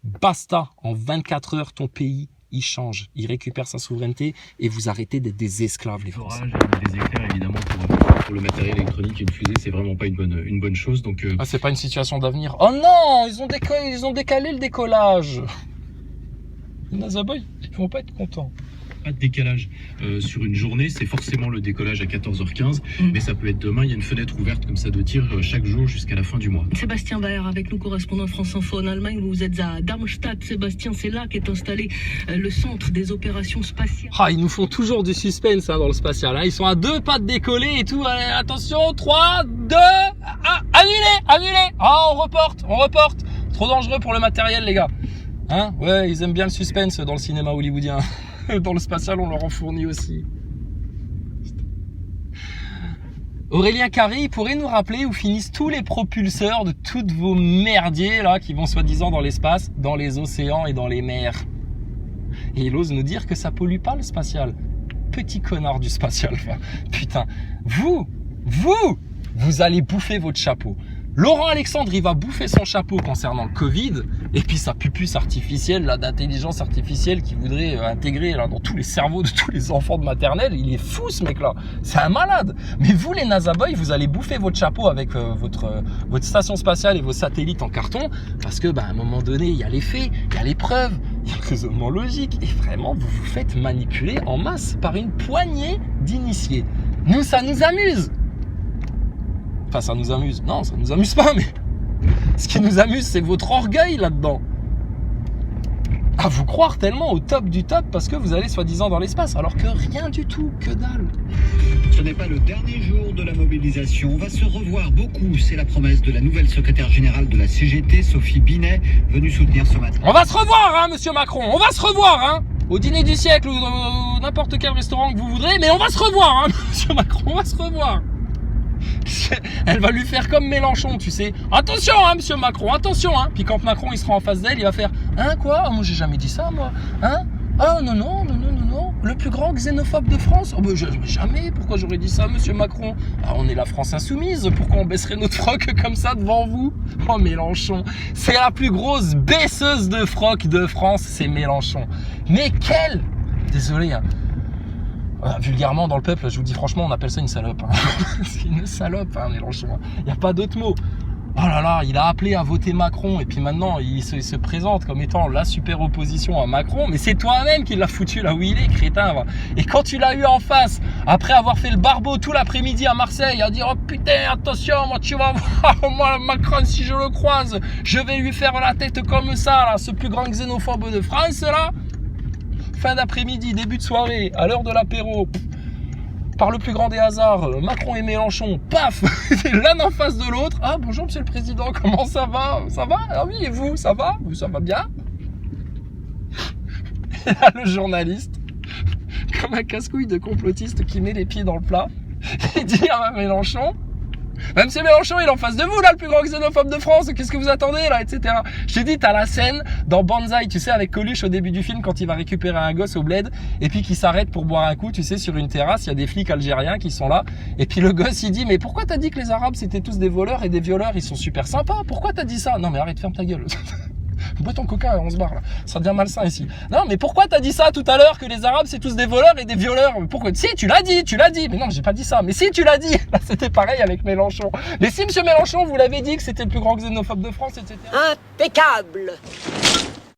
Basta, en 24 heures, ton pays, il change, il récupère sa souveraineté et vous arrêtez d'être des esclaves, les Français. Des éclairs, évidemment, pour le matériel électronique, une fusée, c'est vraiment pas une bonne chose. Donc, Ah, c'est pas une situation d'avenir. Oh non, ils ont décalé le décollage. Les Nazaboy, ils vont pas être contents. Pas de décalage sur une journée, c'est forcément le décollage à 14h15, mais ça peut être demain, il y a une fenêtre ouverte comme ça de tir chaque jour jusqu'à la fin du mois. Sébastien Baer avec nous, correspondant France Info en Allemagne, vous êtes à Darmstadt. Sébastien, c'est là qu'est installé le centre des opérations spatiales. Ah, ils nous font toujours du suspense dans le spatial, ils sont à 2 pas de décoller et tout. Allez, attention, 3, 2, annulé. Ah, on reporte. Trop dangereux pour le matériel, les gars. Ouais, ils aiment bien le suspense dans le cinéma hollywoodien. Dans le spatial, on leur en fournit aussi. Aurélien Carré, il pourrait nous rappeler où finissent tous les propulseurs de toutes vos merdiers là qui vont soi-disant dans l'espace, dans les océans et dans les mers. Et il ose nous dire que ça pollue pas le spatial. Petit connard du spatial. Enfin, putain, vous allez bouffer votre chapeau. Laurent Alexandre, il va bouffer son chapeau concernant le Covid, et puis sa pupuce artificielle, là, d'intelligence artificielle qu'il voudrait intégrer là, dans tous les cerveaux de tous les enfants de maternelle. Il est fou, ce mec-là. C'est un malade. Mais vous, les Nazaboy, vous allez bouffer votre chapeau avec votre station spatiale et vos satellites en carton, parce que, à un moment donné, il y a les faits, il y a les preuves, il y a le raisonnement logique, et vraiment, vous vous faites manipuler en masse par une poignée d'initiés. Nous, ça nous amuse. Enfin, ça nous amuse. Non, ça nous amuse pas, mais ce qui nous amuse, c'est votre orgueil là-dedans. À vous croire tellement au top du top parce que vous allez soi-disant dans l'espace, alors que rien du tout, que dalle. Ce n'est pas le dernier jour de la mobilisation. On va se revoir beaucoup. C'est la promesse de la nouvelle secrétaire générale de la CGT, Sophie Binet, venue soutenir ce matin. On va se revoir, monsieur Macron. On va se revoir, au dîner du siècle ou dans n'importe quel restaurant que vous voudrez, mais on va se revoir, monsieur Macron. On va se revoir. Elle va lui faire comme Mélenchon, tu sais. Attention, monsieur Macron, attention, Puis quand Macron, il sera en face d'elle, il va faire quoi? Moi, j'ai jamais dit ça, moi. Ah, non. Le plus grand xénophobe de France? Oh, jamais. Pourquoi j'aurais dit ça, monsieur Macron? Ah, on est la France insoumise. Pourquoi on baisserait notre froc comme ça devant vous? Oh, Mélenchon. C'est la plus grosse baisseuse de froc de France, c'est Mélenchon. Mais quelle... Désolé, vulgairement dans le peuple, je vous dis franchement, on appelle ça une salope. C'est une salope, Mélenchon. Il n'y a pas d'autre mot. Oh là là, il a appelé à voter Macron et puis maintenant il se présente comme étant la super opposition à Macron, mais c'est toi-même qui l'as foutu là où il est, crétin. Et quand tu l'as eu en face, après avoir fait le barbeau tout l'après-midi à Marseille, à dire oh putain attention, moi tu vas voir, moi Macron si je le croise, je vais lui faire la tête comme ça là, ce plus grand xénophobe de France là. Fin d'après-midi, début de soirée, à l'heure de l'apéro, par le plus grand des hasards, Macron et Mélenchon, paf, l'un en face de l'autre. Ah bonjour monsieur le président, comment ça va? Ça va? Ah oui, et vous, ça va? Ça va bien? Et là le journaliste, comme un casse-couille de complotiste qui met les pieds dans le plat, il dit à Mélenchon, monsieur Mélenchon, il est en face de vous, là, le plus grand xénophobe de France, qu'est-ce que vous attendez, là, etc. Je t'ai dit, t'as la scène dans Banzai, tu sais, avec Coluche au début du film, quand il va récupérer un gosse au bled, et puis qui s'arrête pour boire un coup, tu sais, sur une terrasse, il y a des flics algériens qui sont là, et puis le gosse, il dit, mais pourquoi t'as dit que les Arabes, c'était tous des voleurs et des violeurs, ils sont super sympas, pourquoi t'as dit ça? Non, mais arrête, ferme ta gueule. Bois ton coca, on se barre là. Ça devient malsain ici. Non, mais pourquoi t'as dit ça tout à l'heure que les Arabes c'est tous des voleurs et des violeurs? Pourquoi? Si, tu l'as dit. Mais non, j'ai pas dit ça. Mais si, tu l'as dit. Là, c'était pareil avec Mélenchon. Mais si, monsieur Mélenchon, vous l'avez dit que c'était le plus grand xénophobe de France, etc. Impeccable.